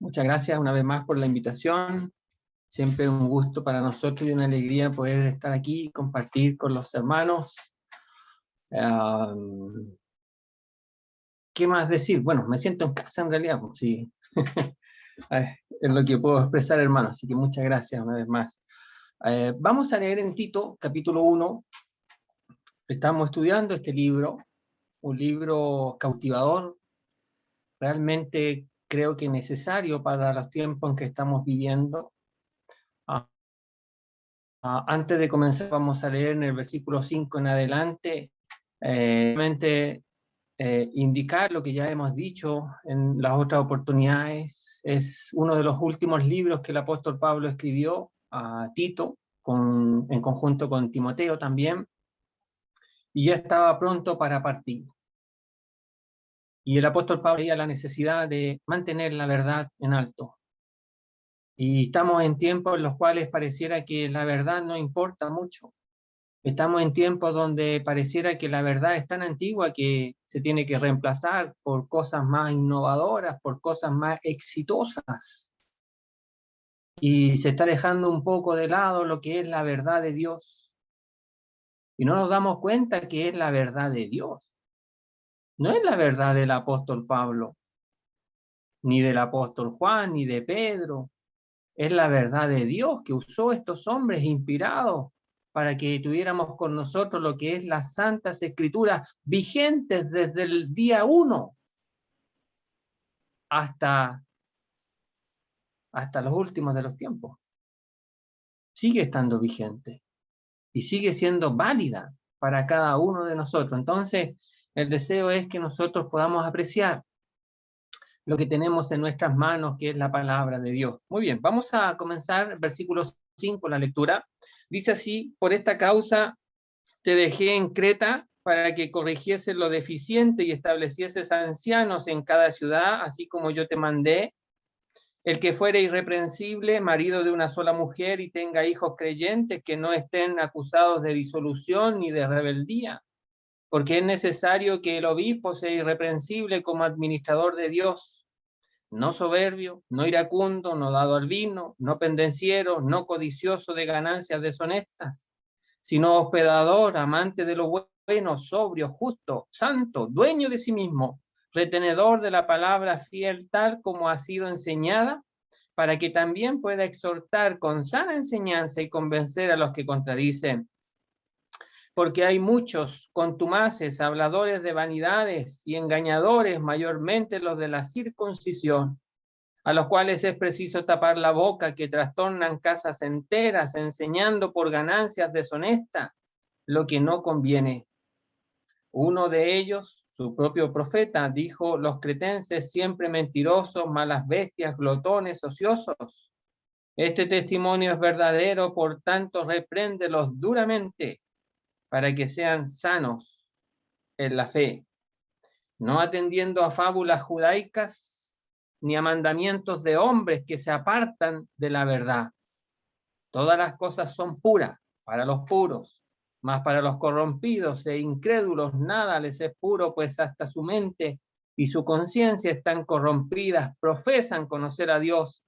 Muchas gracias una vez más por la invitación. Siempre un gusto para nosotros y una alegría poder estar aquí y compartir con los hermanos. ¿Qué más decir? Bueno, me siento en casa en realidad, pues sí. Es lo que puedo expresar, hermano. Así que muchas gracias una vez más. Vamos a leer en Tito, capítulo 1. Estamos estudiando este libro, un libro cautivador, realmente creo que necesario para los tiempos en que estamos viviendo. Antes de comenzar, vamos a leer en el versículo 5 en adelante, indicar lo que ya hemos dicho en las otras oportunidades. Es uno de los últimos libros que el apóstol Pablo escribió a Tito, en conjunto con Timoteo también, y ya estaba pronto para partir. Y el apóstol Pablo veía la necesidad de mantener la verdad en alto. Y estamos en tiempos en los cuales pareciera que la verdad no importa mucho. Estamos en tiempos donde pareciera que la verdad es tan antigua que se tiene que reemplazar por cosas más innovadoras, por cosas más exitosas. Y se está dejando un poco de lado lo que es la verdad de Dios. Y no nos damos cuenta que es la verdad de Dios. No es la verdad del apóstol Pablo, ni del apóstol Juan, ni de Pedro. Es la verdad de Dios que usó estos hombres inspirados para que tuviéramos con nosotros lo que es las Santas Escrituras vigentes desde el día 1 hasta los últimos de los tiempos. Sigue estando vigente y sigue siendo válida para cada uno de nosotros. Entonces, el deseo es que nosotros podamos apreciar lo que tenemos en nuestras manos, que es la palabra de Dios. Muy bien, vamos a comenzar versículo 5, la lectura. Dice así: por esta causa te dejé en Creta para que corrigieses lo deficiente y establecieses ancianos en cada ciudad, así como yo te mandé. El que fuere irreprensible, marido de una sola mujer y tenga hijos creyentes, que no estén acusados de disolución ni de rebeldía, porque es necesario que el obispo sea irreprensible como administrador de Dios, no soberbio, no iracundo, no dado al vino, no pendenciero, no codicioso de ganancias deshonestas, sino hospedador, amante de lo bueno, sobrio, justo, santo, dueño de sí mismo, retenedor de la palabra fiel tal como ha sido enseñada, para que también pueda exhortar con sana enseñanza y convencer a los que contradicen. Porque hay muchos contumaces, habladores de vanidades y engañadores, mayormente los de la circuncisión, a los cuales es preciso tapar la boca, que trastornan casas enteras, enseñando por ganancias deshonestas lo que no conviene. Uno de ellos, su propio profeta, dijo: los cretenses siempre mentirosos, malas bestias, glotones, ociosos. Este testimonio es verdadero, por tanto repréndelos duramente, para que sean sanos en la fe, no atendiendo a fábulas judaicas ni a mandamientos de hombres que se apartan de la verdad. Todas las cosas son puras para los puros, mas para los corrompidos e incrédulos nada les es puro, pues hasta su mente y su conciencia están corrompidas. Profesan conocer a Dios,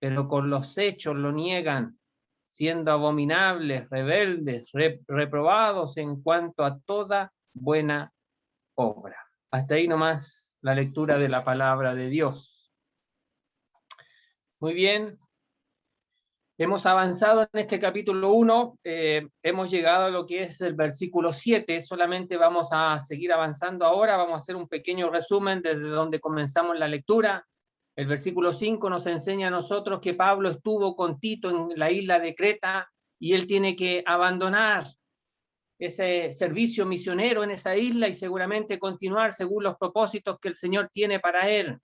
pero con los hechos lo niegan, siendo abominables, rebeldes, reprobados en cuanto a toda buena obra. Hasta ahí nomás la lectura de la palabra de Dios. Muy bien. Hemos avanzado en este capítulo 1, hemos llegado a lo que es el versículo 7, solamente vamos a seguir avanzando ahora, vamos a hacer un pequeño resumen desde donde comenzamos la lectura. El versículo 5 nos enseña a nosotros que Pablo estuvo con Tito en la isla de Creta y él tiene que abandonar ese servicio misionero en esa isla y seguramente continuar según los propósitos que el Señor tiene para él.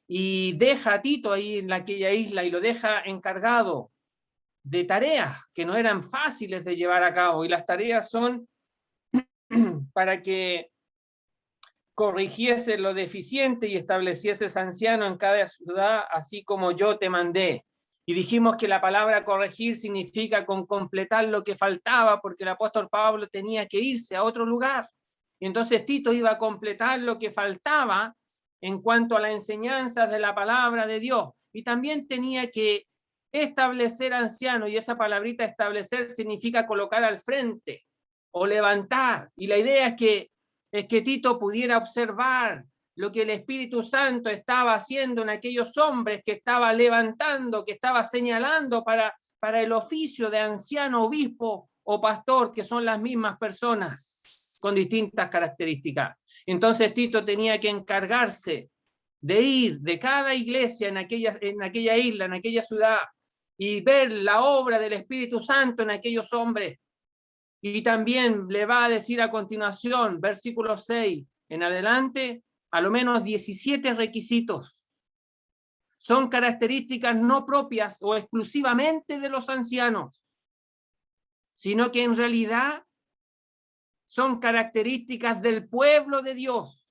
Y deja a Tito ahí en aquella isla y lo deja encargado de tareas que no eran fáciles de llevar a cabo, y las tareas son para que corrigiese lo deficiente y estableciese anciano en cada ciudad, así como yo te mandé. Y dijimos que la palabra corregir significa con completar lo que faltaba, porque el apóstol Pablo tenía que irse a otro lugar. Y entonces Tito iba a completar lo que faltaba en cuanto a las enseñanzas de la palabra de Dios. y también tenía que establecer ancianos, y esa palabrita establecer significa colocar al frente o levantar, y la idea es que Tito pudiera observar lo que el Espíritu Santo estaba haciendo en aquellos hombres que estaba levantando, que estaba señalando para el oficio de anciano, obispo o pastor, que son las mismas personas con distintas características. Entonces Tito tenía que encargarse de ir de cada iglesia en aquella isla, en aquella ciudad, y ver la obra del Espíritu Santo en aquellos hombres. Y también le va a decir a continuación, versículo 6 en adelante, a lo menos 17 requisitos. Son características no propias o exclusivamente de los ancianos, sino que en realidad son características del pueblo de Dios,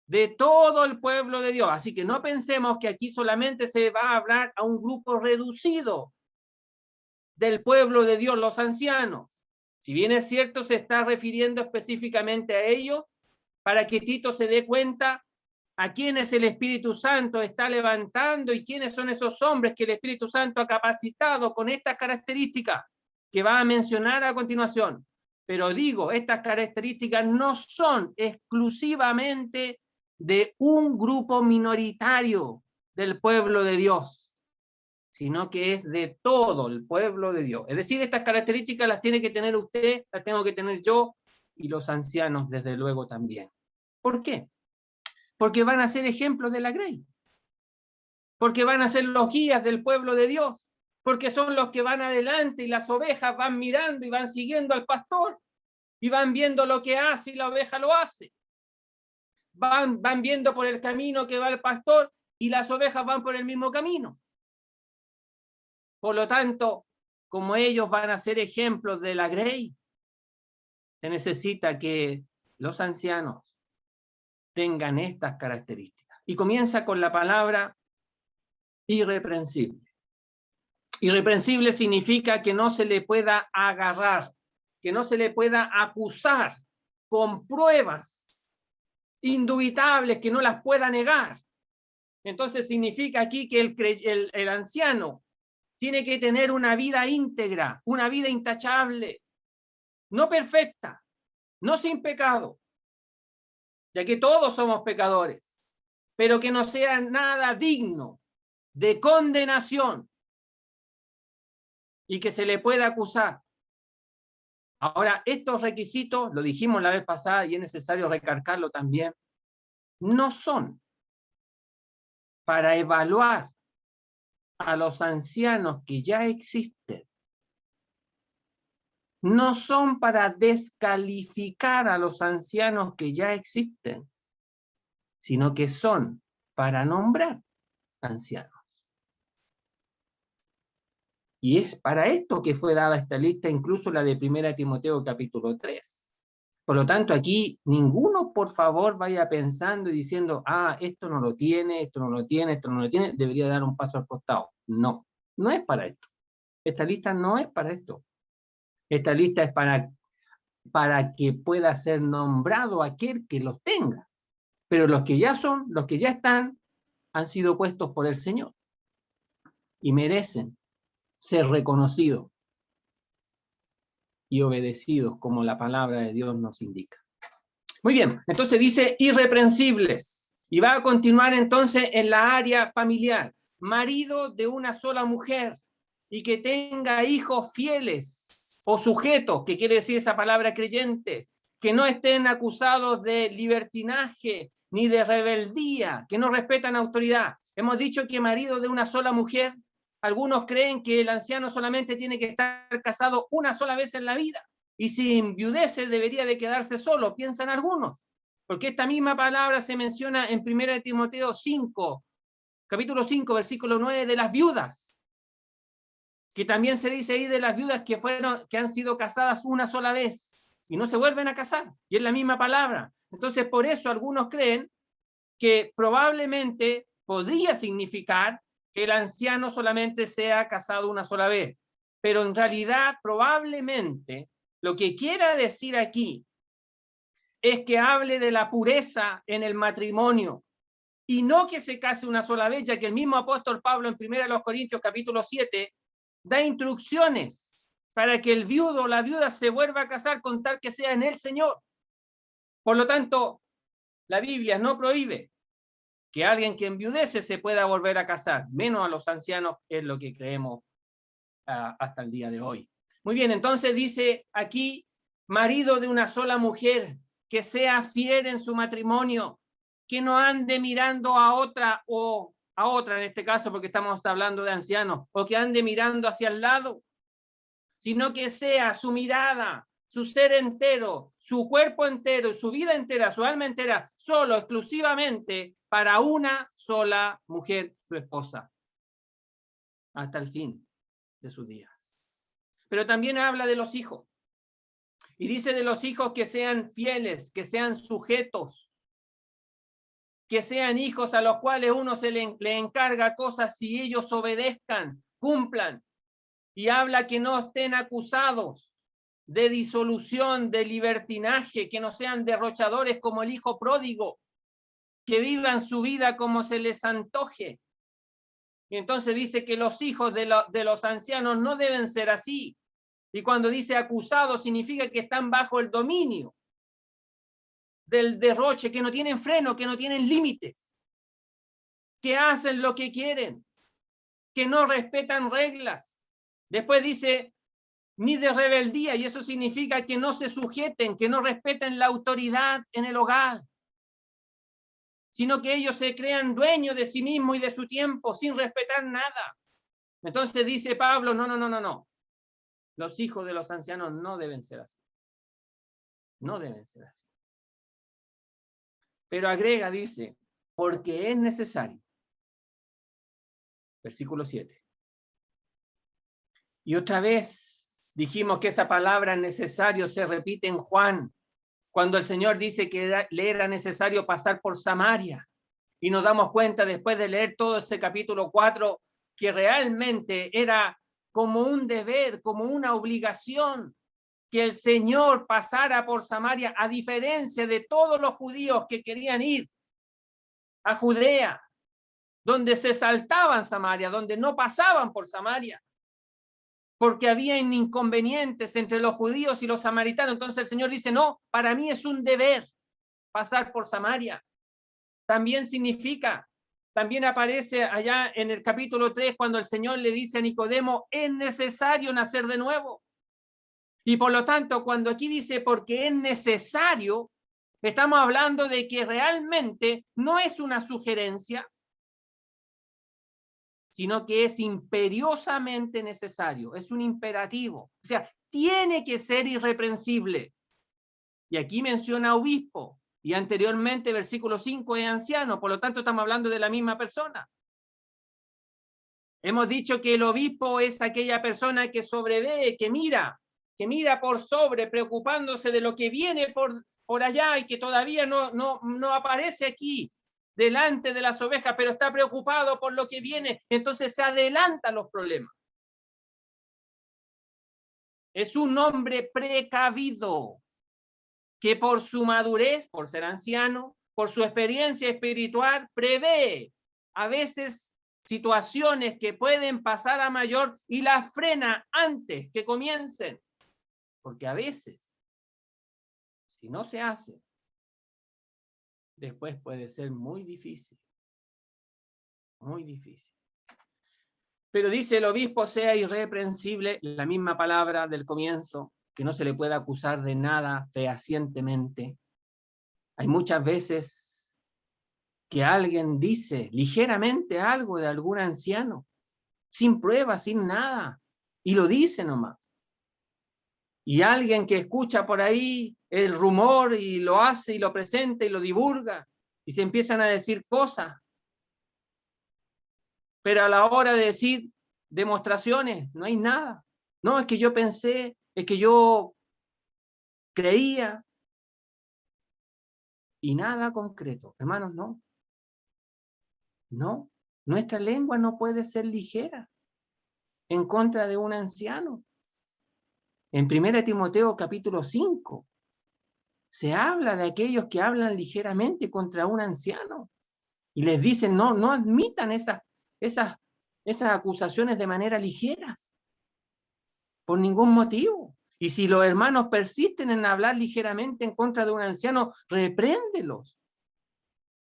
de todo el pueblo de Dios. Así que no pensemos que aquí solamente se va a hablar a un grupo reducido del pueblo de Dios, los ancianos. Si bien es cierto, se está refiriendo específicamente a ellos, para que Tito se dé cuenta a quiénes el Espíritu Santo está levantando y quiénes son esos hombres que el Espíritu Santo ha capacitado con estas características que va a mencionar a continuación. Pero digo, estas características no son exclusivamente de un grupo minoritario del pueblo de Dios, sino que es de todo el pueblo de Dios. Es decir, estas características las tiene que tener usted, las tengo que tener yo, y los ancianos, desde luego, también. ¿Por qué? Porque van a ser ejemplos de la grey. Porque van a ser los guías del pueblo de Dios. Porque son los que van adelante y las ovejas van mirando y van siguiendo al pastor. Y van viendo lo que hace y la oveja lo hace. Van viendo por el camino que va el pastor y las ovejas van por el mismo camino. Por lo tanto, como ellos van a ser ejemplos de la grey, se necesita que los ancianos tengan estas características. Y comienza con la palabra irreprensible. Irreprensible significa que no se le pueda agarrar, que no se le pueda acusar con pruebas indubitables, que no las pueda negar. Entonces significa aquí que el anciano tiene que tener una vida íntegra, una vida intachable, no perfecta, no sin pecado, ya que todos somos pecadores, pero que no sea nada digno de condenación y que se le pueda acusar. Ahora, estos requisitos, lo dijimos la vez pasada y es necesario recalcarlo también, no son para evaluar a los ancianos que ya existen. No son para descalificar a los ancianos que ya existen, sino que son para nombrar ancianos. Y es para esto que fue dada esta lista, incluso la de 1 Timoteo capítulo 3. Por lo tanto, aquí ninguno, por favor, vaya pensando y diciendo, esto no lo tiene, esto no lo tiene, esto no lo tiene, debería dar un paso al costado. No, no es para esto. Esta lista no es para esto. Esta lista es para que pueda ser nombrado aquel que los tenga. Pero los que ya son, los que ya están, han sido puestos por el Señor. Y merecen ser reconocidos y obedecidos como la palabra de Dios nos indica. Muy bien, entonces dice irreprensibles. Y va a continuar entonces en la área familiar. Marido de una sola mujer y que tenga hijos fieles o sujetos, que quiere decir esa palabra creyente, que no estén acusados de libertinaje ni de rebeldía, que no respetan autoridad. Hemos dicho que marido de una sola mujer. Algunos creen que el anciano solamente tiene que estar casado una sola vez en la vida. Y si enviudece debería de quedarse solo, piensan algunos. Porque esta misma palabra se menciona en 1 Timoteo 5, capítulo 5, versículo 9, de las viudas. Que también se dice ahí de las viudas que han sido casadas una sola vez y no se vuelven a casar. Y es la misma palabra. Entonces, por eso algunos creen que probablemente podría significar que el anciano solamente sea casado una sola vez. Pero en realidad, probablemente, lo que quiera decir aquí es que hable de la pureza en el matrimonio y no que se case una sola vez, ya que el mismo apóstol Pablo en 1 Corintios capítulo 7 da instrucciones para que el viudo o la viuda se vuelva a casar con tal que sea en el Señor. Por lo tanto, la Biblia no prohíbe que alguien que enviudece se pueda volver a casar, menos a los ancianos, es lo que creemos hasta el día de hoy. Muy bien, entonces dice aquí, marido de una sola mujer, que sea fiel en su matrimonio, que no ande mirando a otra o a otra en este caso, porque estamos hablando de ancianos, o que ande mirando hacia el lado, sino que sea su mirada, su ser entero, su cuerpo entero, su vida entera, su alma entera, solo, exclusivamente para una sola mujer, su esposa, hasta el fin de sus días. Pero también habla de los hijos. Y dice de los hijos que sean fieles, que sean sujetos, que sean hijos a los cuales uno le encarga cosas si ellos obedezcan, cumplan. Y habla que no estén acusados de disolución, de libertinaje, que no sean derrochadores como el hijo pródigo, que vivan su vida como se les antoje. Y entonces dice que los hijos de los ancianos no deben ser así. Y cuando dice acusado, significa que están bajo el dominio del derroche, que no tienen freno, que no tienen límites, que hacen lo que quieren, que no respetan reglas. Después dice, ni de rebeldía, y eso significa que no se sujeten, que no respeten la autoridad en el hogar, sino que ellos se crean dueños de sí mismos y de su tiempo, sin respetar nada. Entonces dice Pablo, no. Los hijos de los ancianos no deben ser así. No deben ser así. Pero agrega, dice, porque es necesario. Versículo 7. Y otra vez dijimos que esa palabra necesario se repite en Juan, cuando el Señor dice que le era necesario pasar por Samaria. Y nos damos cuenta después de leer todo ese capítulo 4, que realmente era como un deber, como una obligación, que el Señor pasara por Samaria, a diferencia de todos los judíos que querían ir a Judea, donde se saltaban Samaria, donde no pasaban por Samaria, porque había inconvenientes entre los judíos y los samaritanos. Entonces el Señor dice, no, para mí es un deber pasar por Samaria. También significa, también aparece allá en el capítulo 3, cuando el Señor le dice a Nicodemo, es necesario nacer de nuevo. Y por lo tanto, cuando aquí dice porque es necesario, estamos hablando de que realmente no es una sugerencia, sino que es imperiosamente necesario, es un imperativo. O sea, tiene que ser irreprensible. Y aquí menciona obispo, y anteriormente, versículo 5, es anciano, por lo tanto estamos hablando de la misma persona. Hemos dicho que el obispo es aquella persona que sobrevé, que mira por sobre, preocupándose de lo que viene por allá y que todavía no aparece aquí delante de las ovejas, pero está preocupado por lo que viene, entonces se adelantan los problemas. Es un hombre precavido, que por su madurez, por ser anciano, por su experiencia espiritual, prevé a veces situaciones que pueden pasar a mayor y las frena antes que comiencen. Porque a veces, si no se hace, después puede ser muy difícil. Muy difícil. Pero dice el obispo sea irreprensible, la misma palabra del comienzo, que no se le puede acusar de nada fehacientemente. Hay muchas veces que alguien dice ligeramente algo de algún anciano, sin prueba, sin nada, y lo dice nomás. Y alguien que escucha por ahí el rumor y lo hace y lo presenta y lo divulga, y se empiezan a decir cosas. Pero a la hora de decir demostraciones, no hay nada. No, es que yo pensé, es que yo creía, y nada concreto. Hermanos, no. No, nuestra lengua no puede ser ligera en contra de un anciano. En 1 Timoteo capítulo 5 se habla de aquellos que hablan ligeramente contra un anciano. Y les dicen, no admitan esas acusaciones de manera ligeras, por ningún motivo. Y si los hermanos persisten en hablar ligeramente en contra de un anciano, repréndelos.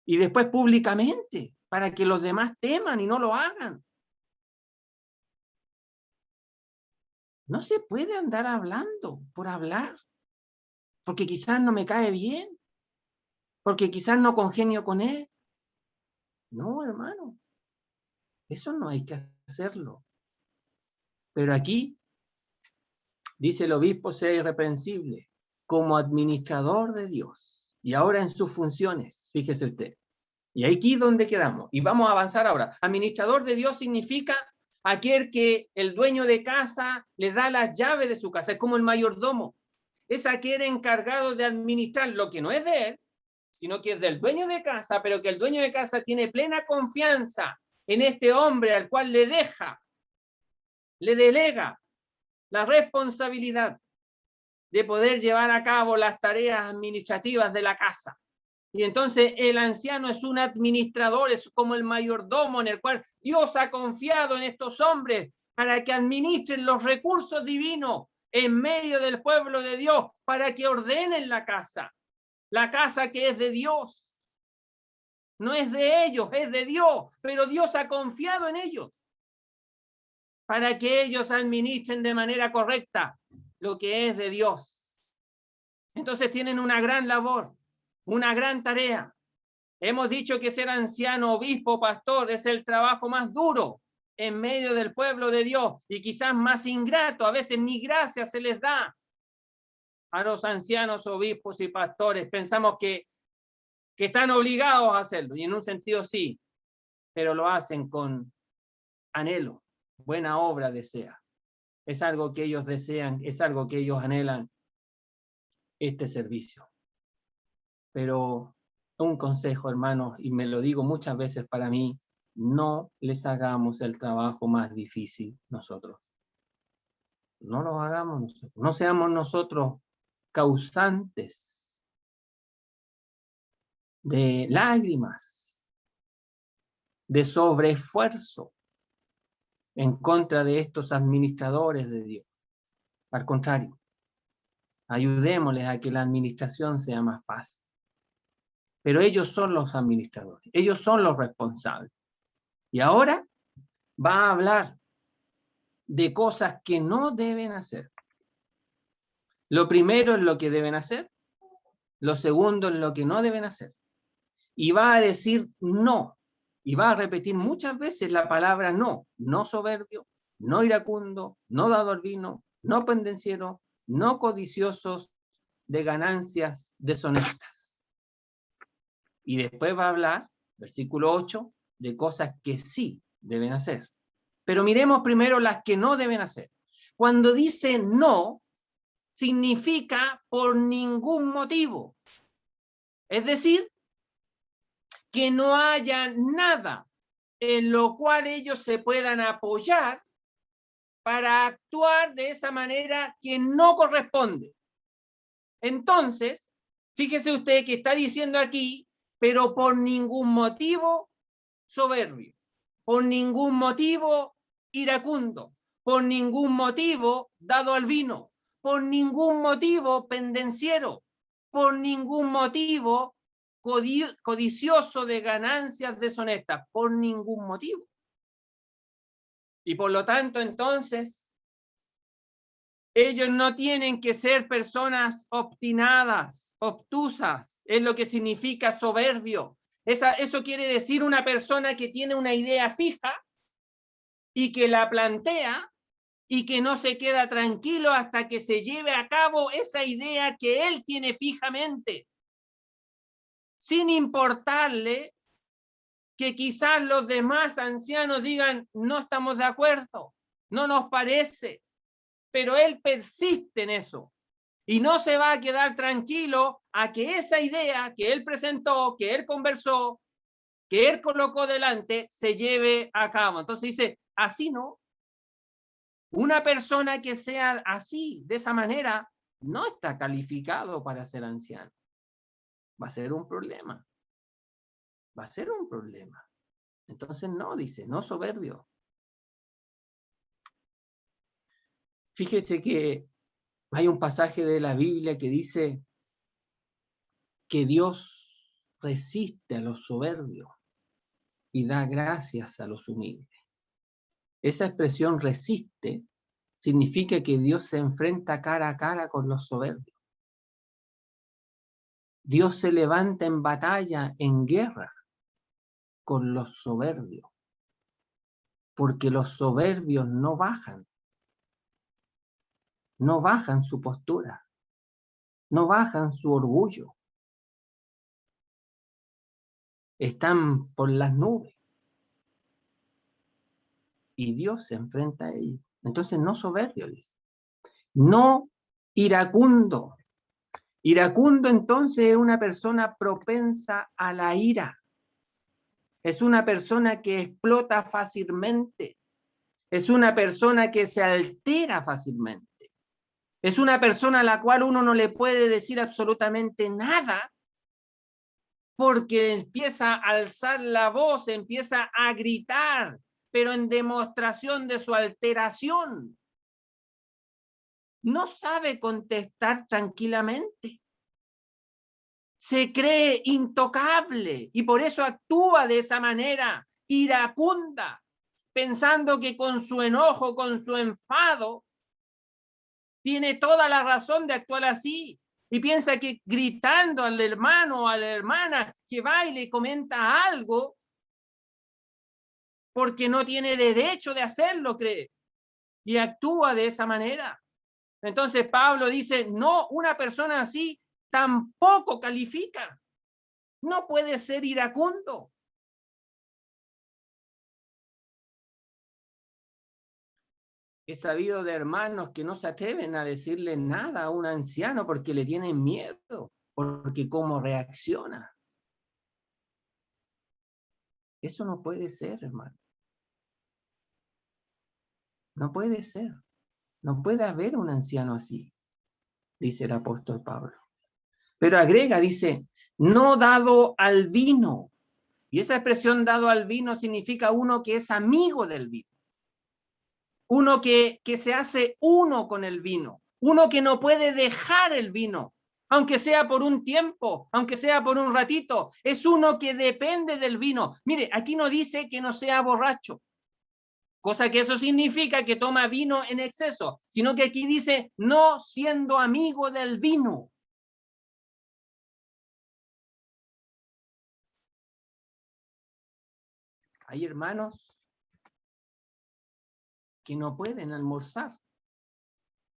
Y después públicamente, para que los demás teman y no lo hagan. No se puede andar hablando por hablar, porque quizás no me cae bien, porque quizás no congenio con él. No, hermano, eso no hay que hacerlo. Pero aquí dice el obispo sea irreprensible como administrador de Dios. Y ahora en sus funciones, fíjese usted. Y aquí es donde quedamos. Y vamos a avanzar ahora. Administrador de Dios significa aquel que el dueño de casa le da las llaves de su casa. Es como el mayordomo. Es aquel encargado de administrar lo que no es de él, sino que es del dueño de casa, pero que el dueño de casa tiene plena confianza en este hombre al cual le deja, le delega la responsabilidad de poder llevar a cabo las tareas administrativas de la casa. Y entonces el anciano es un administrador, es como el mayordomo en el cual Dios ha confiado en estos hombres para que administren los recursos divinos en medio del pueblo de Dios, para que ordenen la casa que es de Dios. No es de ellos, es de Dios, pero Dios ha confiado en ellos para que ellos administren de manera correcta lo que es de Dios. Entonces tienen una gran labor, una gran tarea. Hemos dicho que ser anciano, obispo, pastor es el trabajo más duro en medio del pueblo de Dios y quizás más ingrato. A veces ni gracia se les da a los ancianos, obispos y pastores. Pensamos que están obligados a hacerlo, y en un sentido sí, pero lo hacen con anhelo, buena obra desea. Es algo que ellos desean, es algo que ellos anhelan, este servicio. Pero un consejo, hermanos, y me lo digo muchas veces para mí, no les hagamos el trabajo más difícil nosotros. No lo hagamos nosotros. No seamos nosotros causantes de lágrimas, de sobreesfuerzo en contra de estos administradores de Dios. Al contrario, ayudémosles a que la administración sea más fácil. Pero ellos son los administradores, ellos son los responsables. Y ahora va a hablar de cosas que no deben hacer. Lo primero es lo que deben hacer, lo segundo es lo que no deben hacer. Y va a decir no, y va a repetir muchas veces la palabra no. No soberbio, no iracundo, no dado al vino, no pendenciero, no codiciosos de ganancias deshonestas. Y después va a hablar, versículo 8, de cosas que sí deben hacer. Pero miremos primero las que no deben hacer. Cuando dice no, significa por ningún motivo. Es decir, que no haya nada en lo cual ellos se puedan apoyar para actuar de esa manera que no corresponde. Entonces, fíjese usted que está diciendo aquí, pero por ningún motivo soberbio, por ningún motivo iracundo, por ningún motivo dado al vino, por ningún motivo pendenciero, por ningún motivo codicioso de ganancias deshonestas, por ningún motivo. Y por lo tanto, entonces, ellos no tienen que ser personas obstinadas, obtusas, es lo que significa soberbio. Eso quiere decir una persona que tiene una idea fija y que la plantea y que no se queda tranquilo hasta que se lleve a cabo esa idea que él tiene fijamente, sin importarle que quizás los demás ancianos digan no estamos de acuerdo, no nos parece, pero él persiste en eso. Y no se va a quedar tranquilo a que esa idea que él presentó, que él conversó, que él colocó delante, se lleve a cabo. Entonces dice, así no. Una persona que sea así, de esa manera, no está calificado para ser anciano. Va a ser un problema. va a ser un problema. Entonces no, dice, no soberbio. Fíjese que hay un pasaje de la Biblia que dice que Dios resiste a los soberbios y da gracias a los humildes. Esa expresión resiste significa que Dios se enfrenta cara a cara con los soberbios. Dios se levanta en batalla, en guerra, con los soberbios, porque los soberbios no bajan su postura, no bajan su orgullo, están por las nubes y Dios se enfrenta a ellos. Entonces no soberbio, dice, no iracundo. Iracundo entonces es una persona propensa a la ira. Es una persona que explota fácilmente. Es una persona que se altera fácilmente. Es una persona a la cual uno no le puede decir absolutamente nada porque empieza a alzar la voz, empieza a gritar, pero en demostración de su alteración. No sabe contestar tranquilamente. Se cree intocable y por eso actúa de esa manera, iracunda, pensando que con su enojo, con su enfado, tiene toda la razón de actuar así. Y piensa que gritando al hermano o a la hermana que va y le comenta algo, porque no tiene derecho de hacerlo, cree, y actúa de esa manera. Entonces Pablo dice, no, una persona así tampoco califica. No puede ser iracundo. He sabido de hermanos que no se atreven a decirle nada a un anciano porque le tienen miedo, porque cómo reacciona. Eso no puede ser, hermano. No puede ser. No puede haber un anciano así, dice el apóstol Pablo. Pero agrega, dice, no dado al vino. Y esa expresión dado al vino significa uno que es amigo del vino. Uno que se hace uno con el vino. Uno que no puede dejar el vino, aunque sea por un tiempo, aunque sea por un ratito. Es uno que depende del vino. Mire, aquí no dice que no sea borracho, cosa que eso significa que toma vino en exceso, sino que aquí dice no siendo amigo del vino. Hay hermanos que no pueden almorzar.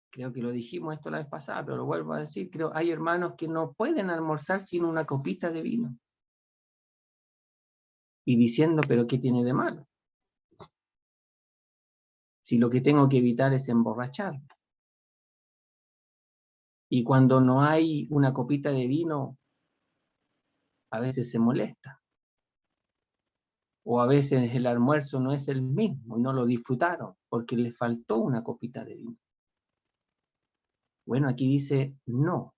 Creo que lo dijimos esto la vez pasada, pero lo vuelvo a decir. Creo hay hermanos que no pueden almorzar sin una copita de vino. Y diciendo, pero ¿qué tiene de malo? Si lo que tengo que evitar es emborrachar. Y cuando no hay una copita de vino, a veces se molesta. O a veces el almuerzo no es el mismo y no lo disfrutaron porque les faltó una copita de vino. Bueno, aquí dice no,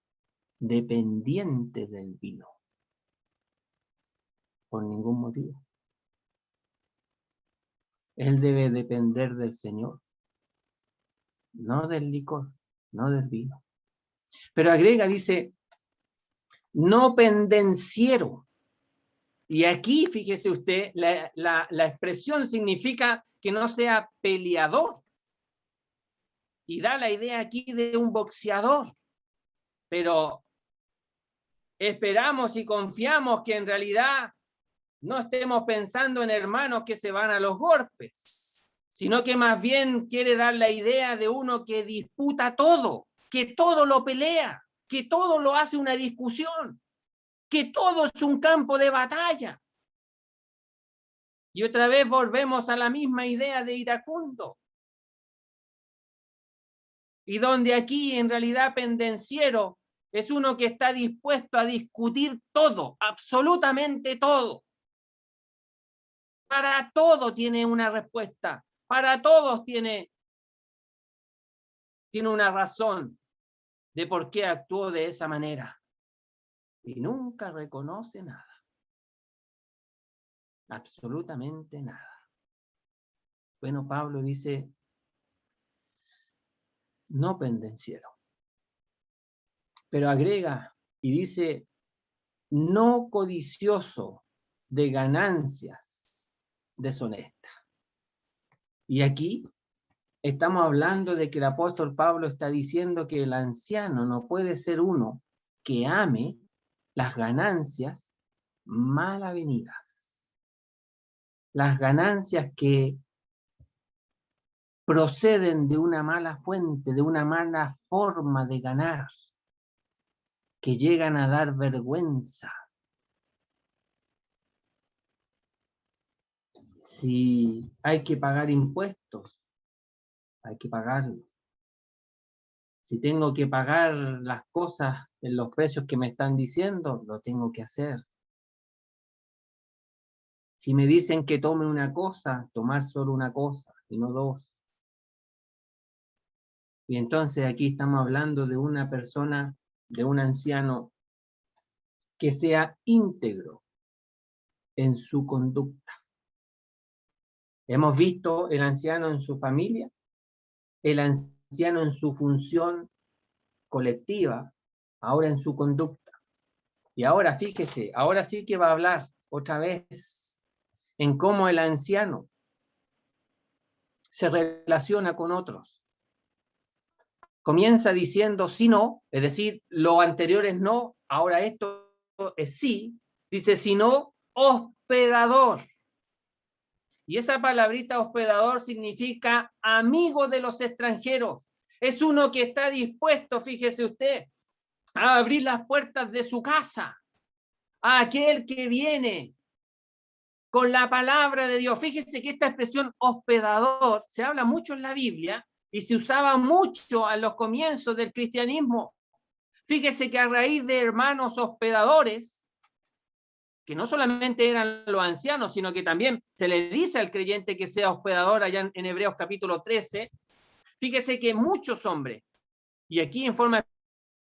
dependiente del vino. Por ningún motivo. Él debe depender del Señor, no del licor, no del vino. Pero agrega, dice, no pendenciero. Y aquí, fíjese usted, la expresión significa que no sea peleador. Y da la idea aquí de un boxeador. Pero esperamos y confiamos que en realidad no estemos pensando en hermanos que se van a los golpes, sino que más bien quiere dar la idea de uno que disputa todo, que todo lo pelea, que todo lo hace una discusión, que todo es un campo de batalla. Y otra vez volvemos a la misma idea de iracundo. Y donde aquí en realidad pendenciero es uno que está dispuesto a discutir todo, absolutamente todo. Para todo tiene una respuesta, para todos tiene una razón de por qué actuó de esa manera. Y nunca reconoce nada. Absolutamente nada. Bueno, Pablo dice, no pendenciero. Pero agrega y dice, no codicioso de ganancias deshonestas. Y aquí estamos hablando de que el apóstol Pablo está diciendo que el anciano no puede ser uno que ame las ganancias mal avenidas. Las ganancias que proceden de una mala fuente, de una mala forma de ganar, que llegan a dar vergüenza. Si hay que pagar impuestos, hay que pagarlos. Si tengo que pagar las cosas en los precios que me están diciendo, lo tengo que hacer. Si me dicen que tome una cosa, tomar solo una cosa y no dos. Y entonces aquí estamos hablando de una persona, de un anciano que sea íntegro en su conducta. Hemos visto el anciano en su familia, el anciano en su función colectiva, ahora en su conducta. Y ahora fíjese, ahora sí que va a hablar otra vez en cómo el anciano se relaciona con otros. Comienza diciendo sí, no, es decir, lo anterior es no, ahora esto es sí. Dice, si no, hospedador. Y esa palabrita hospedador significa amigo de los extranjeros. Es uno que está dispuesto, fíjese usted, a abrir las puertas de su casa a aquel que viene con la palabra de Dios. Fíjese que esta expresión hospedador se habla mucho en la Biblia y se usaba mucho a los comienzos del cristianismo. Fíjese que a raíz de hermanos hospedadores, que no solamente eran los ancianos, sino que también se le dice al creyente que sea hospedador allá en Hebreos capítulo 13, fíjese que muchos hombres, y aquí en forma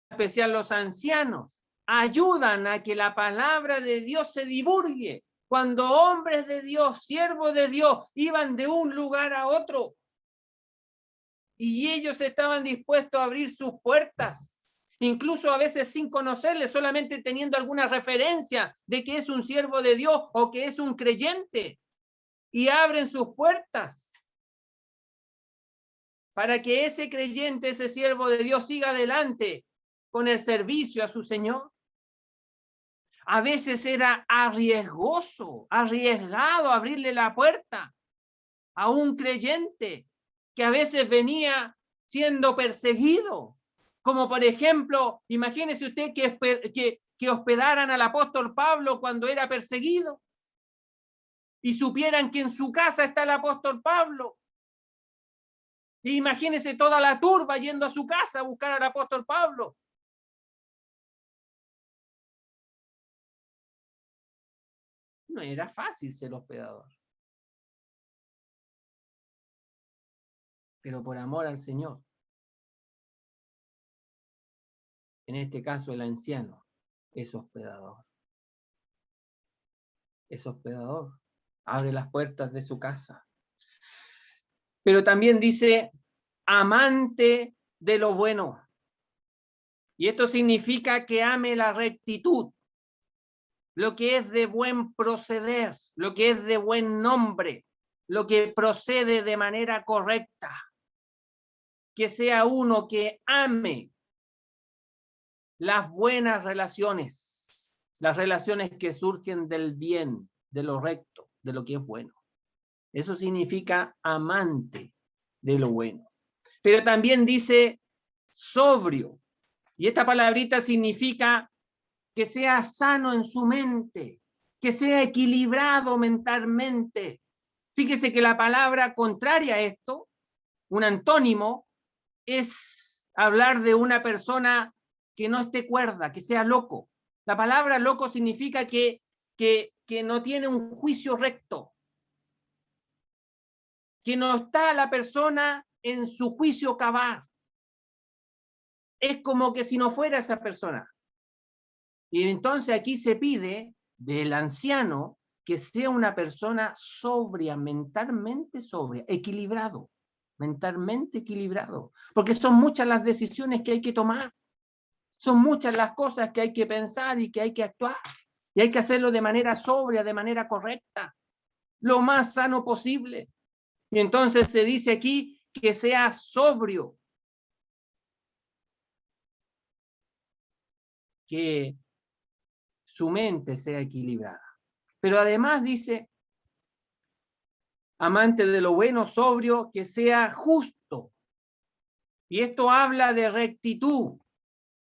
especial los ancianos, ayudan a que la palabra de Dios se divulgue. Cuando hombres de Dios, siervos de Dios, iban de un lugar a otro, y ellos estaban dispuestos a abrir sus puertas, incluso a veces sin conocerle, solamente teniendo alguna referencia de que es un siervo de Dios o que es un creyente, y abren sus puertas para que ese creyente, ese siervo de Dios siga adelante con el servicio a su Señor. A veces era arriesgado abrirle la puerta a un creyente que a veces venía siendo perseguido. Como por ejemplo, imagínese usted que hospedaran al apóstol Pablo cuando era perseguido y supieran que en su casa está el apóstol Pablo. Y imagínese toda la turba yendo a su casa a buscar al apóstol Pablo. No era fácil ser hospedador. Pero por amor al Señor, en este caso el anciano, es hospedador. Es hospedador. Abre las puertas de su casa. Pero también dice amante de lo bueno. Y esto significa que ame la rectitud, lo que es de buen proceder, lo que es de buen nombre, lo que procede de manera correcta. Que sea uno que ame las buenas relaciones, las relaciones que surgen del bien, de lo recto, de lo que es bueno. Eso significa amante de lo bueno. Pero también dice sobrio. Y esta palabrita significa que sea sano en su mente, que sea equilibrado mentalmente. Fíjese que la palabra contraria a esto, un antónimo, es hablar de una persona que no esté cuerda, que sea loco. La palabra loco significa que no tiene un juicio recto, que no está la persona en su juicio cabal. Es como que si no fuera esa persona. Y entonces aquí se pide del anciano que sea una persona sobria, mentalmente sobria, equilibrado, mentalmente equilibrado, porque son muchas las decisiones que hay que tomar, son muchas las cosas que hay que pensar y que hay que actuar, y hay que hacerlo de manera sobria, de manera correcta, lo más sano posible. Y entonces se dice aquí que sea sobrio, que su mente sea equilibrada. Pero además dice, amante de lo bueno, sobrio, que sea justo. Y esto habla de rectitud.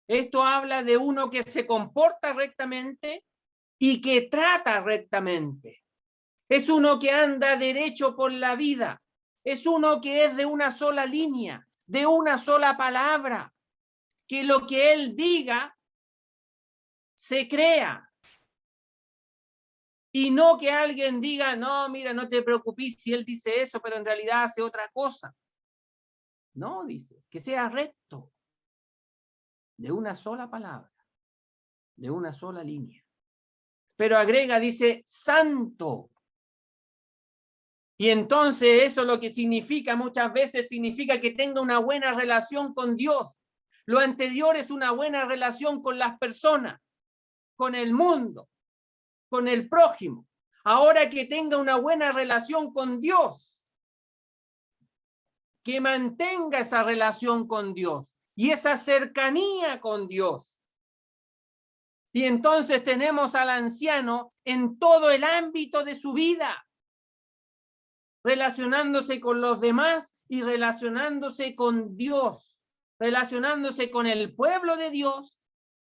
Esto habla de uno que se comporta rectamente y que trata rectamente. Es uno que anda derecho por la vida. Es uno que es de una sola línea, de una sola palabra. Que lo que él diga se crea. Y no que alguien diga, no, mira, no te preocupes si él dice eso, pero en realidad hace otra cosa. No, dice, que sea recto, de una sola palabra, de una sola línea. Pero agrega, dice, santo. Y entonces eso lo que significa muchas veces significa que tenga una buena relación con Dios. Lo anterior es una buena relación con las personas, con el mundo, con el prójimo. Ahora que tenga una buena relación con Dios, que mantenga esa relación con Dios y esa cercanía con Dios. Y entonces tenemos al anciano en todo el ámbito de su vida, relacionándose con los demás y relacionándose con Dios, relacionándose con el pueblo de Dios,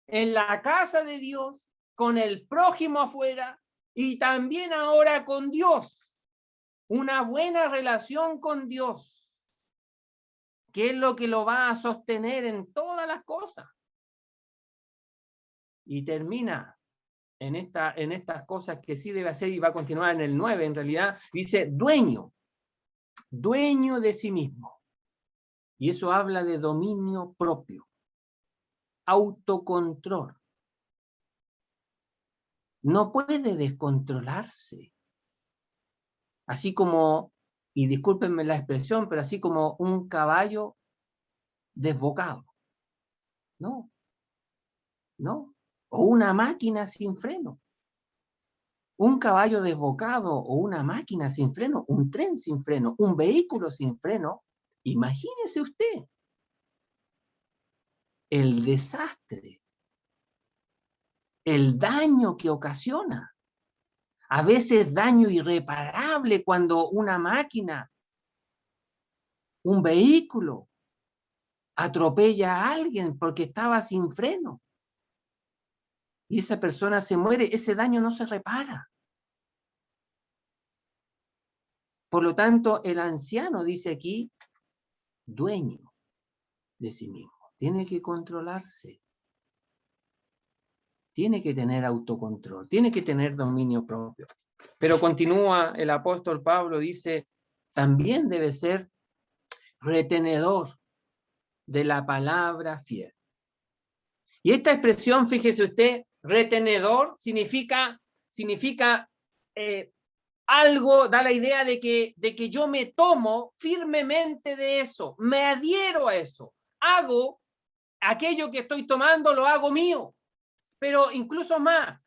en la casa de Dios, con el prójimo afuera y también ahora con Dios. Una buena relación con Dios, que es lo que lo va a sostener en todas las cosas. Y termina en estas cosas que sí debe hacer y va a continuar en el 9, en realidad, dice dueño de sí mismo. Y eso habla de dominio propio, autocontrol. No puede descontrolarse. Así como, y discúlpenme la expresión, pero así como un caballo desbocado. No, no. O una máquina sin freno. Un caballo desbocado o una máquina sin freno, un tren sin freno, un vehículo sin freno. Imagínese usted el desastre, el daño que ocasiona. A veces daño irreparable cuando una máquina, un vehículo, atropella a alguien porque estaba sin freno. Y esa persona se muere, ese daño no se repara. Por lo tanto, el anciano dice aquí, dueño de sí mismo. Tiene que controlarse. Tiene que tener autocontrol, tiene que tener dominio propio. Pero continúa el apóstol Pablo, dice, también debe ser retenedor de la palabra fiel. Y esta expresión, fíjese usted, retenedor, significa algo, da la idea de que yo me tomo firmemente de eso, me adhiero a eso, hago aquello que estoy tomando, lo hago mío. Pero incluso más,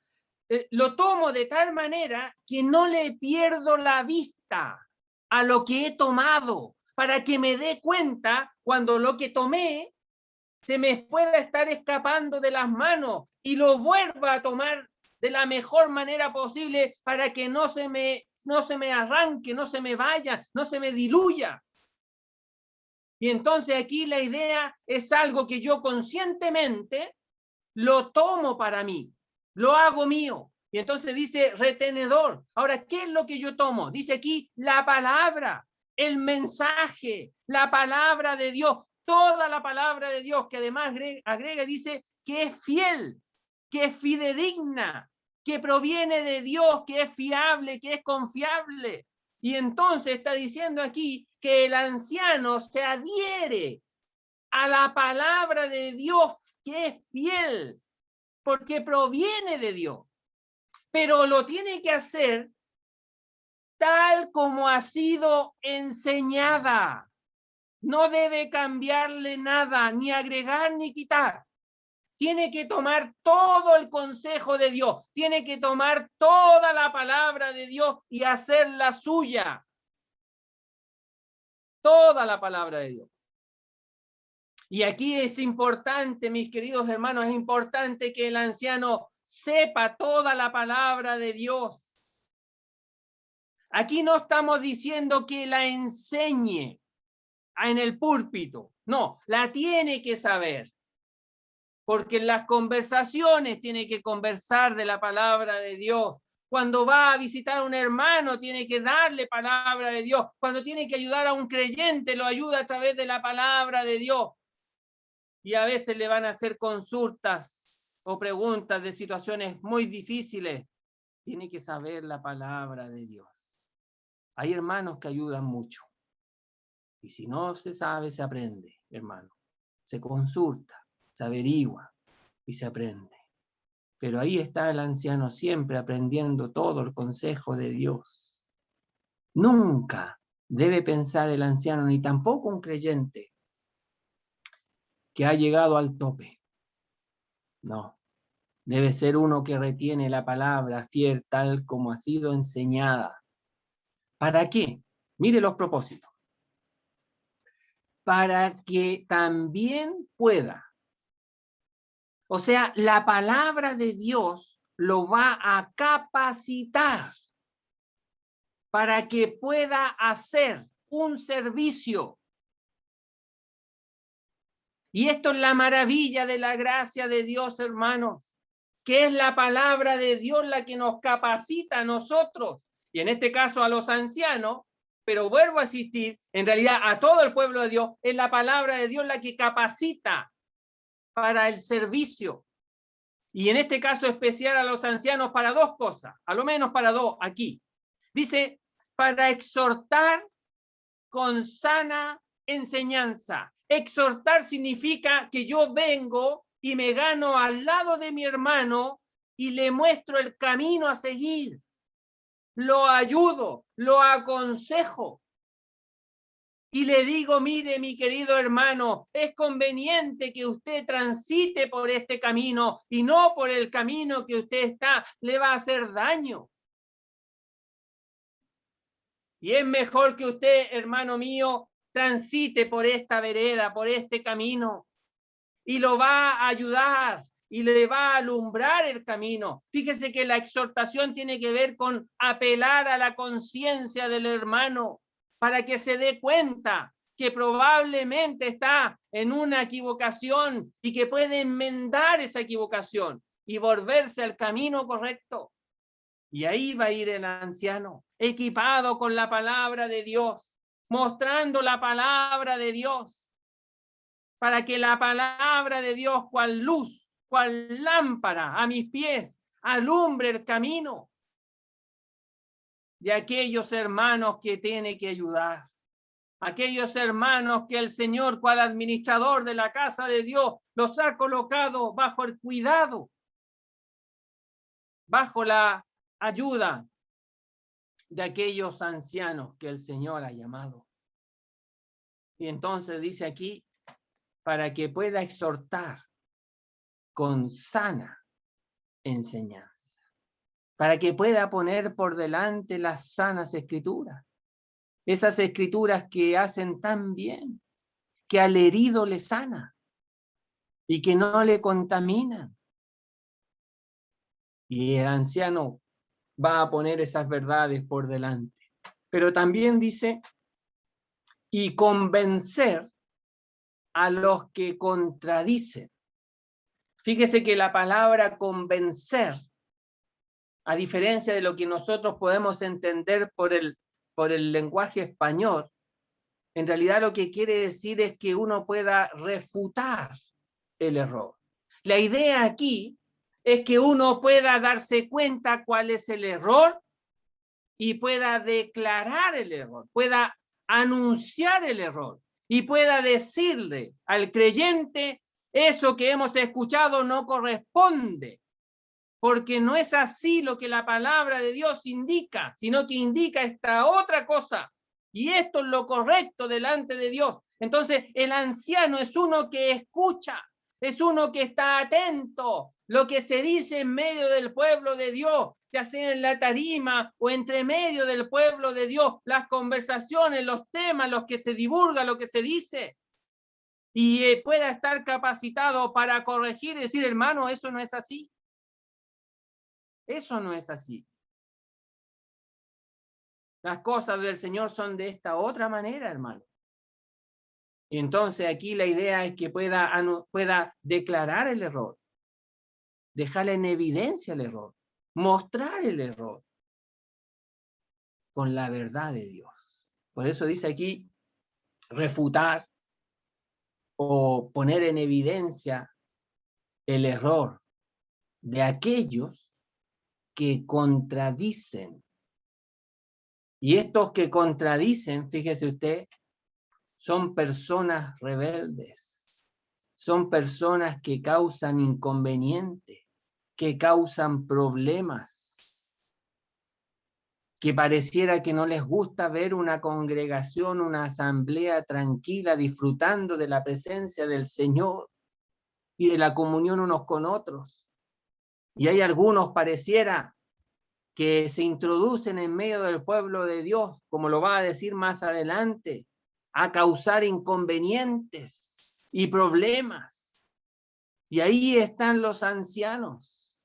lo tomo de tal manera que no le pierdo la vista a lo que he tomado, para que me dé cuenta cuando lo que tomé se me pueda estar escapando de las manos y lo vuelva a tomar de la mejor manera posible para que no se me arranque, no se me vaya, no se me diluya. Y entonces aquí la idea es algo que yo conscientemente lo tomo para mí, lo hago mío. Y entonces dice retenedor. Ahora, ¿qué es lo que yo tomo? Dice aquí la palabra, el mensaje, la palabra de Dios, toda la palabra de Dios, que además agrega, dice que es fiel, que es fidedigna, que proviene de Dios, que es fiable, que es confiable. Y entonces está diciendo aquí que el anciano se adhiere a la palabra de Dios, que es fiel, porque proviene de Dios, pero lo tiene que hacer tal como ha sido enseñada. No debe cambiarle nada, ni agregar ni quitar. Tiene que tomar todo el consejo de Dios, tiene que tomar toda la palabra de Dios y hacerla suya. Toda la palabra de Dios. Y aquí es importante, mis queridos hermanos, es importante que el anciano sepa toda la palabra de Dios. Aquí no estamos diciendo que la enseñe en el púlpito, no, la tiene que saber. Porque en las conversaciones tiene que conversar de la palabra de Dios. Cuando va a visitar a un hermano, tiene que darle palabra de Dios. Cuando tiene que ayudar a un creyente, lo ayuda a través de la palabra de Dios. Y a veces le van a hacer consultas o preguntas de situaciones muy difíciles. Tiene que saber la palabra de Dios. Hay hermanos que ayudan mucho. Y si no se sabe, se aprende, hermano. Se consulta, se averigua y se aprende. Pero ahí está el anciano siempre aprendiendo todo el consejo de Dios. Nunca debe pensar el anciano, ni tampoco un creyente, que ha llegado al tope. No, debe ser uno que retiene la palabra fiel tal como ha sido enseñada. ¿Para qué? Mire los propósitos. Para que también pueda. O sea, la palabra de Dios lo va a capacitar para que pueda hacer un servicio. Y esto es la maravilla de la gracia de Dios, hermanos, que es la palabra de Dios la que nos capacita a nosotros, y en este caso a los ancianos, pero vuelvo a insistir, en realidad a todo el pueblo de Dios, es la palabra de Dios la que capacita para el servicio. Y en este caso especial a los ancianos para dos cosas, a lo menos para dos aquí. Dice, para exhortar con sana enseñanza. Exhortar significa que yo vengo y me gano al lado de mi hermano y le muestro el camino a seguir. Lo ayudo, lo aconsejo. Y le digo, mire, mi querido hermano, es conveniente que usted transite por este camino y no por el camino que usted está, le va a hacer daño. Y es mejor que usted, hermano mío, transite por esta vereda, por este camino, y lo va a ayudar y le va a alumbrar el camino. Fíjese que la exhortación tiene que ver con apelar a la conciencia del hermano para que se dé cuenta que probablemente está en una equivocación y que puede enmendar esa equivocación y volverse al camino correcto. Y ahí va a ir el anciano, equipado con la palabra de Dios, mostrando la palabra de Dios, para que la palabra de Dios, cual luz, cual lámpara a mis pies, alumbre el camino de aquellos hermanos que tiene que ayudar. Aquellos hermanos que el Señor, cual administrador de la casa de Dios, los ha colocado bajo el cuidado, bajo la ayuda de aquellos ancianos que el Señor ha llamado. Y entonces dice aquí, para que pueda exhortar con sana enseñanza, para que pueda poner por delante las sanas escrituras, esas escrituras que hacen tan bien, que al herido le sana y que no le contaminan. Y el anciano va a poner esas verdades por delante. Pero también dice, y convencer a los que contradicen. Fíjese que la palabra convencer, a diferencia de lo que nosotros podemos entender por el lenguaje español, en realidad lo que quiere decir es que uno pueda refutar el error. La idea aquí es que uno pueda darse cuenta cuál es el error y pueda declarar el error, pueda anunciar el error y pueda decirle al creyente, eso que hemos escuchado no corresponde porque no es así lo que la palabra de Dios indica, sino que indica esta otra cosa. Y esto es lo correcto delante de Dios. Entonces, el anciano es uno que escucha, es uno que está atento. Lo que se dice en medio del pueblo de Dios, ya sea en la tarima o entre medio del pueblo de Dios, las conversaciones, los temas, los que se divulga, lo que se dice. Y pueda estar capacitado para corregir y decir, hermano, eso no es así. Eso no es así. Las cosas del Señor son de esta otra manera, hermano. Y entonces aquí la idea es que pueda declarar el error, dejar en evidencia el error, mostrar el error con la verdad de Dios. Por eso dice aquí, refutar o poner en evidencia el error de aquellos que contradicen. Y estos que contradicen, fíjese usted, son personas rebeldes, son personas que causan inconvenientes, que causan problemas, que pareciera que no les gusta ver una congregación, una asamblea tranquila, disfrutando de la presencia del Señor y de la comunión unos con otros. Y hay algunos, pareciera, que se introducen en medio del pueblo de Dios, como lo va a decir más adelante, a causar inconvenientes y problemas. Y ahí están los ancianos,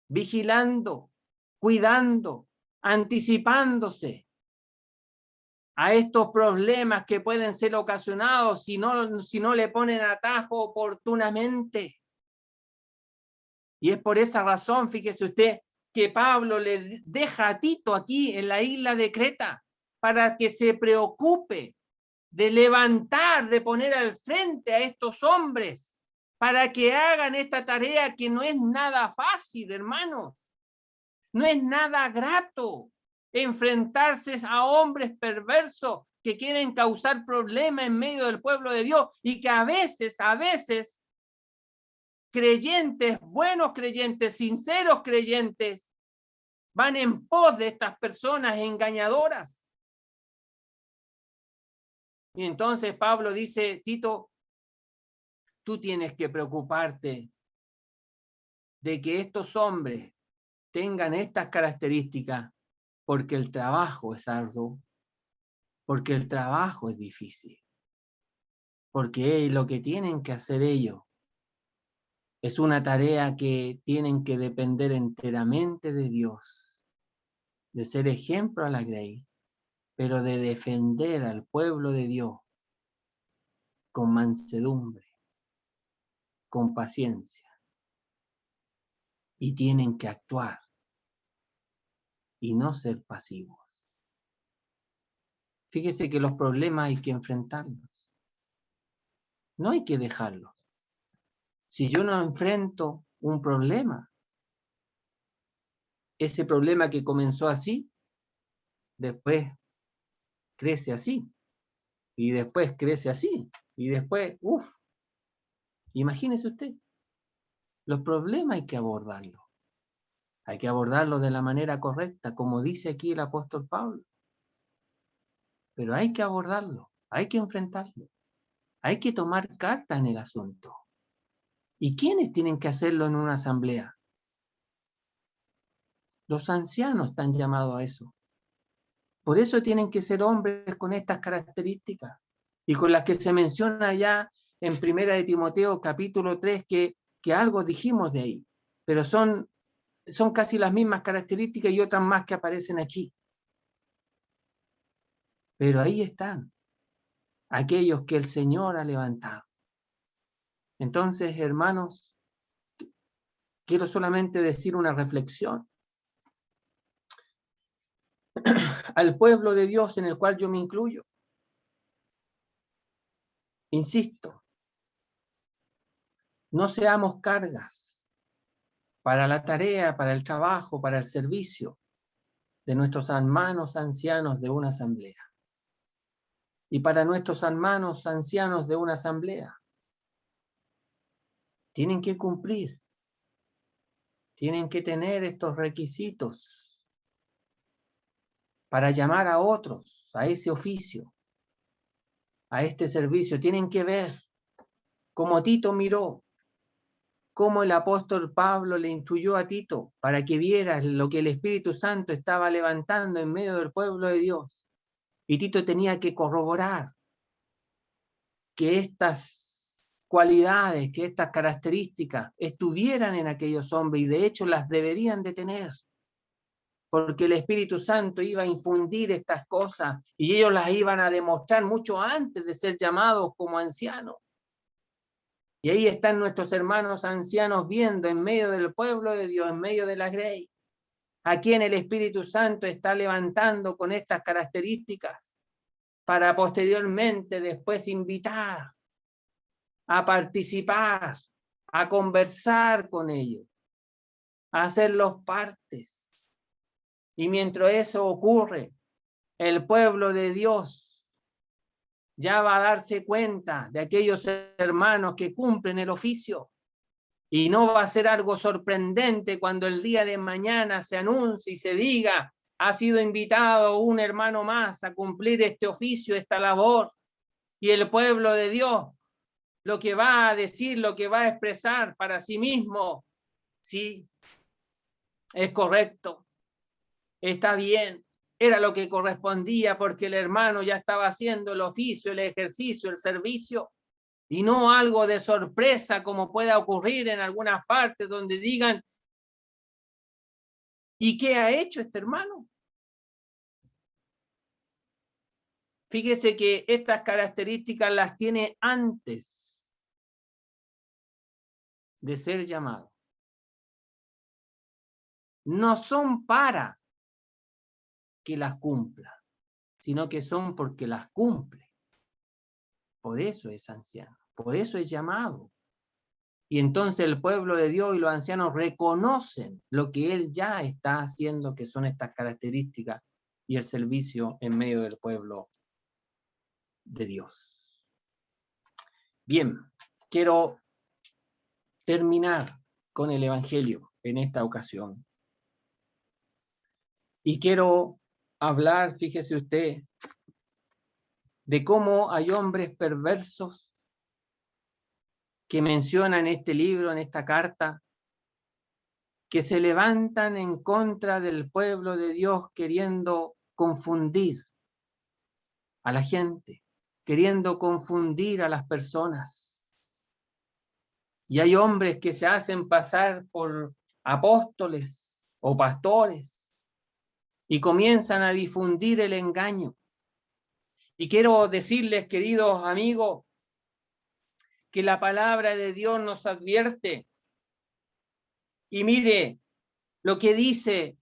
vigilando, cuidando, anticipándose a estos problemas que pueden ser ocasionados si no le ponen atajo oportunamente. Y es por esa razón, fíjese usted, que Pablo le deja a Tito aquí en la isla de Creta para que se preocupe de levantar, de poner al frente a estos hombres para que hagan esta tarea que no es nada fácil, hermano. No es nada grato enfrentarse a hombres perversos que quieren causar problemas en medio del pueblo de Dios y que a veces, creyentes, buenos creyentes, sinceros creyentes, van en pos de estas personas engañadoras. Y entonces Pablo dice, Tito, tú tienes que preocuparte de que estos hombres tengan estas características porque el trabajo es arduo, porque el trabajo es difícil, porque lo que tienen que hacer ellos es una tarea que tienen que depender enteramente de Dios, de ser ejemplo a la grey, pero de defender al pueblo de Dios con mansedumbre, con paciencia. Y tienen que actuar y no ser pasivos. Fíjese que los problemas hay que enfrentarlos. No hay que dejarlos. Si yo no enfrento un problema, ese problema que comenzó así, después crece así, y después crece así, y después, imagínese usted, los problemas hay que abordarlos. Hay que abordarlos de la manera correcta, como dice aquí el apóstol Pablo. Pero hay que abordarlo, hay que enfrentarlo, hay que tomar carta en el asunto. ¿Y quiénes tienen que hacerlo en una asamblea? Los ancianos están llamados a eso. Por eso tienen que ser hombres con estas características y con las que se menciona ya en 1 de Timoteo capítulo 3 que algo dijimos de ahí, pero son casi las mismas características y otras más que aparecen aquí. Pero ahí están aquellos que el Señor ha levantado. Entonces, hermanos, quiero solamente decir una reflexión al pueblo de Dios en el cual yo me incluyo. Insisto, no seamos cargas para la tarea, para el trabajo, para el servicio de nuestros hermanos ancianos de una asamblea. Y para nuestros hermanos ancianos de una asamblea, tienen que cumplir, tienen que tener estos requisitos para llamar a otros a ese oficio, a este servicio. Tienen que ver, como Tito miró, cómo el apóstol Pablo le instruyó a Tito para que viera lo que el Espíritu Santo estaba levantando en medio del pueblo de Dios. Y Tito tenía que corroborar que estas cualidades, que estas características estuvieran en aquellos hombres, y de hecho las deberían de tener, porque el Espíritu Santo iba a infundir estas cosas y ellos las iban a demostrar mucho antes de ser llamados como ancianos. Y ahí están nuestros hermanos ancianos viendo en medio del pueblo de Dios, en medio de la grey, a quien el Espíritu Santo está levantando con estas características para posteriormente después invitar a participar, a conversar con ellos, a hacerlos partes. Y mientras eso ocurre, el pueblo de Dios ya va a darse cuenta de aquellos hermanos que cumplen el oficio. Y no va a ser algo sorprendente cuando el día de mañana se anuncie y se diga: ha sido invitado un hermano más a cumplir este oficio, esta labor. Y el pueblo de Dios lo que va a decir, lo que va a expresar para sí mismo: sí, es correcto, está bien, era lo que correspondía porque el hermano ya estaba haciendo el oficio, el ejercicio, el servicio, y no algo de sorpresa como pueda ocurrir en algunas partes donde digan: ¿y qué ha hecho este hermano? Fíjese que estas características las tiene antes de ser llamado. No son para que las cumpla, sino que son porque las cumple. Por eso es anciano, por eso es llamado. Y entonces el pueblo de Dios y los ancianos reconocen lo que él ya está haciendo, que son estas características y el servicio en medio del pueblo de Dios. Bien, quiero terminar con el Evangelio en esta ocasión. Y quiero hablar, fíjese usted, de cómo hay hombres perversos que menciona en este libro, en esta carta, que se levantan en contra del pueblo de Dios queriendo confundir a la gente, queriendo confundir a las personas. Y hay hombres que se hacen pasar por apóstoles o pastores y comienzan a difundir el engaño. Y quiero decirles, queridos amigos, que la palabra de Dios nos advierte. Y mire lo que dice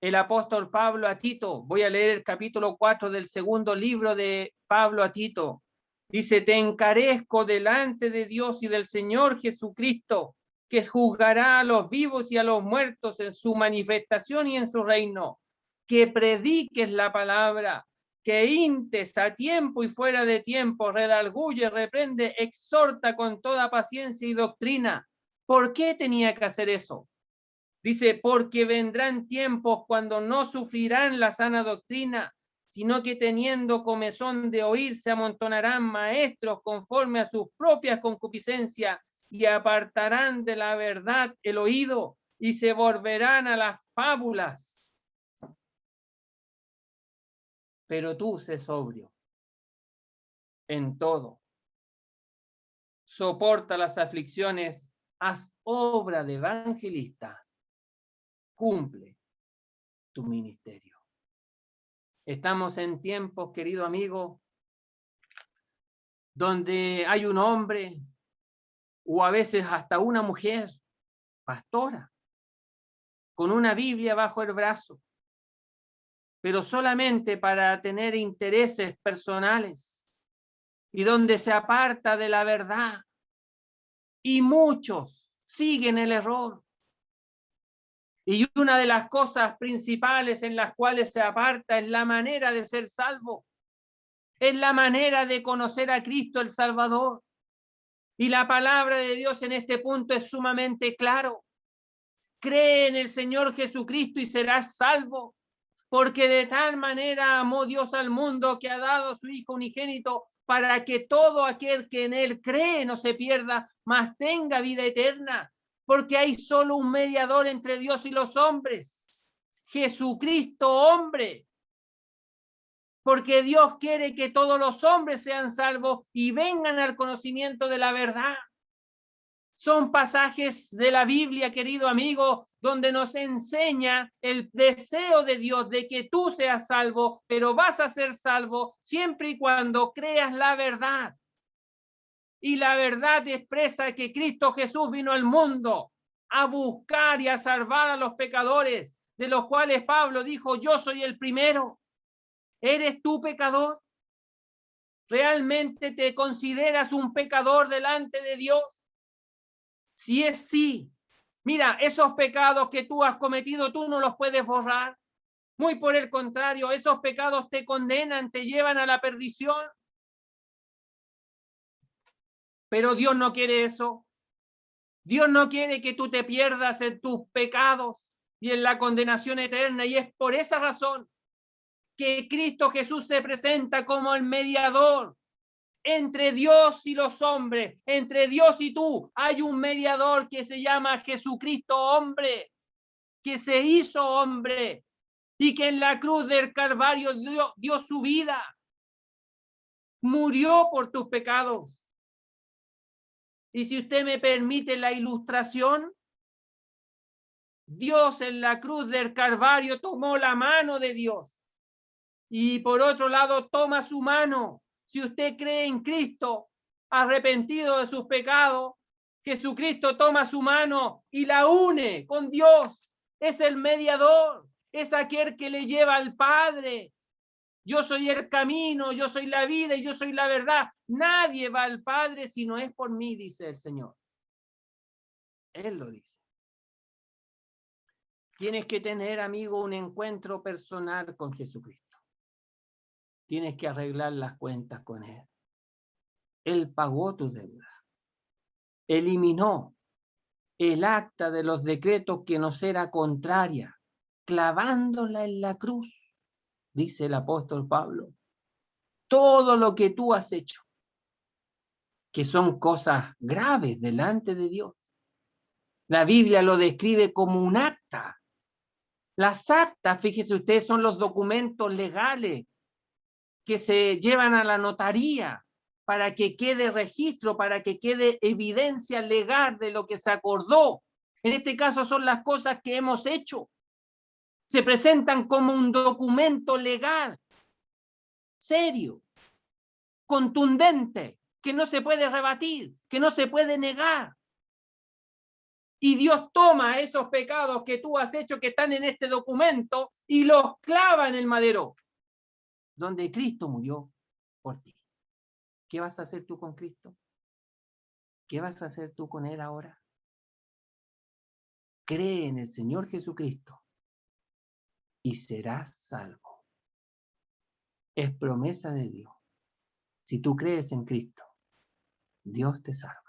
el apóstol Pablo a Tito. Voy a leer el capítulo 4 del segundo libro de Pablo a Tito. Dice: te encarezco delante de Dios y del Señor Jesucristo, que juzgará a los vivos y a los muertos en su manifestación y en su reino, que prediques la palabra, que intes a tiempo y fuera de tiempo, redarguye, reprende, exhorta con toda paciencia y doctrina. ¿Por qué tenía que hacer eso? Dice: porque vendrán tiempos cuando no sufrirán la sana doctrina, sino que teniendo comezón de oír se amontonarán maestros conforme a sus propias concupiscencias y apartarán de la verdad el oído y se volverán a las fábulas. Pero tú sé sobrio en todo, soporta las aflicciones, haz obra de evangelista, cumple tu ministerio. Estamos en tiempos, querido amigo, donde hay un hombre o a veces hasta una mujer pastora con una Biblia bajo el brazo, pero solamente para tener intereses personales, y donde se aparta de la verdad, y muchos siguen el error. Y una de las cosas principales en las cuales se aparta es la manera de ser salvo, es la manera de conocer a Cristo el Salvador. Y la palabra de Dios en este punto es sumamente claro. Cree en el Señor Jesucristo y serás salvo. Porque de tal manera amó Dios al mundo que ha dado a su Hijo unigénito para que todo aquel que en él cree no se pierda, mas tenga vida eterna. Porque hay solo un mediador entre Dios y los hombres, Jesucristo hombre. Porque Dios quiere que todos los hombres sean salvos y vengan al conocimiento de la verdad. Son pasajes de la Biblia, querido amigo, donde nos enseña el deseo de Dios de que tú seas salvo, pero vas a ser salvo siempre y cuando creas la verdad. Y la verdad expresa que Cristo Jesús vino al mundo a buscar y a salvar a los pecadores, de los cuales Pablo dijo, yo soy el primero. ¿Eres tú pecador? ¿Realmente te consideras un pecador delante de Dios? Si es sí, mira, esos pecados que tú has cometido, tú no los puedes borrar. Muy por el contrario, esos pecados te condenan, te llevan a la perdición. Pero Dios no quiere eso. Dios no quiere que tú te pierdas en tus pecados y en la condenación eterna. Y es por esa razón que Cristo Jesús se presenta como el mediador entre Dios y los hombres, entre Dios y tú. Hay un mediador que se llama Jesucristo hombre, que se hizo hombre y que en la cruz del Calvario dio su vida, murió por tus pecados. Y si usted me permite la ilustración, Dios en la cruz del Calvario tomó la mano de Dios y por otro lado toma su mano. Si usted cree en Cristo, arrepentido de sus pecados, Jesucristo toma su mano y la une con Dios. Es el mediador, es aquel que le lleva al Padre. Yo soy el camino, yo soy la vida y yo soy la verdad. Nadie va al Padre si no es por mí, dice el Señor. Él lo dice. Tienes que tener, amigo, un encuentro personal con Jesucristo. Tienes que arreglar las cuentas con Él. Él pagó tu deuda. Eliminó el acta de los decretos que nos era contraria, clavándola en la cruz, dice el apóstol Pablo. Todo lo que tú has hecho, que son cosas graves delante de Dios, la Biblia lo describe como un acta. Las actas, fíjese usted, son los documentos legales que se llevan a la notaría para que quede registro, para que quede evidencia legal de lo que se acordó. En este caso son las cosas que hemos hecho. Se presentan como un documento legal, serio, contundente, que no se puede rebatir, que no se puede negar. Y Dios toma esos pecados que tú has hecho que están en este documento y los clava en el madero, donde Cristo murió por ti. ¿Qué vas a hacer tú con Cristo? ¿Qué vas a hacer tú con Él ahora? Cree en el Señor Jesucristo y serás salvo. Es promesa de Dios. Si tú crees en Cristo, Dios te salva.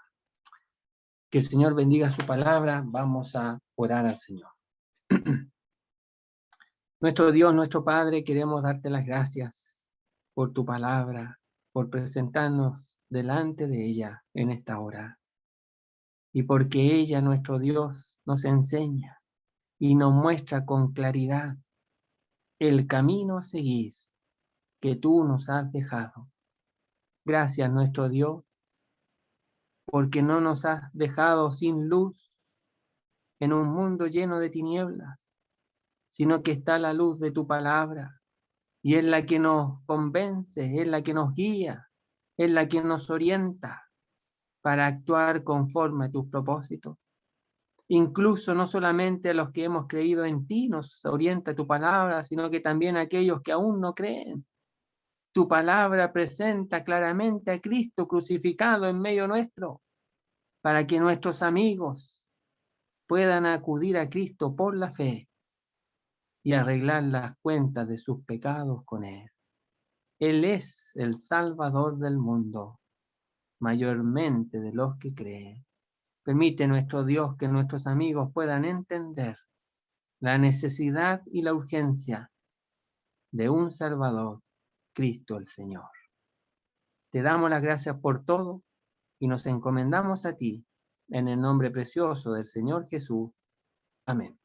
Que el Señor bendiga su palabra. Vamos a orar al Señor. Nuestro Dios, nuestro Padre, queremos darte las gracias por tu palabra, por presentarnos delante de ella en esta hora. Y porque ella, nuestro Dios, nos enseña y nos muestra con claridad el camino a seguir que tú nos has dejado. Gracias, nuestro Dios, porque no nos has dejado sin luz en un mundo lleno de tinieblas, sino que está la luz de tu palabra, y es la que nos convence, es la que nos guía, es la que nos orienta para actuar conforme a tus propósitos. Incluso no solamente a los que hemos creído en ti nos orienta tu palabra, sino que también a aquellos que aún no creen. Tu palabra presenta claramente a Cristo crucificado en medio nuestro, para que nuestros amigos puedan acudir a Cristo por la fe y arreglar las cuentas de sus pecados con Él. Él es el Salvador del mundo, mayormente de los que creen. Permite, nuestro Dios, que nuestros amigos puedan entender la necesidad y la urgencia de un Salvador, Cristo el Señor. Te damos las gracias por todo y nos encomendamos a ti, en el nombre precioso del Señor Jesús. Amén.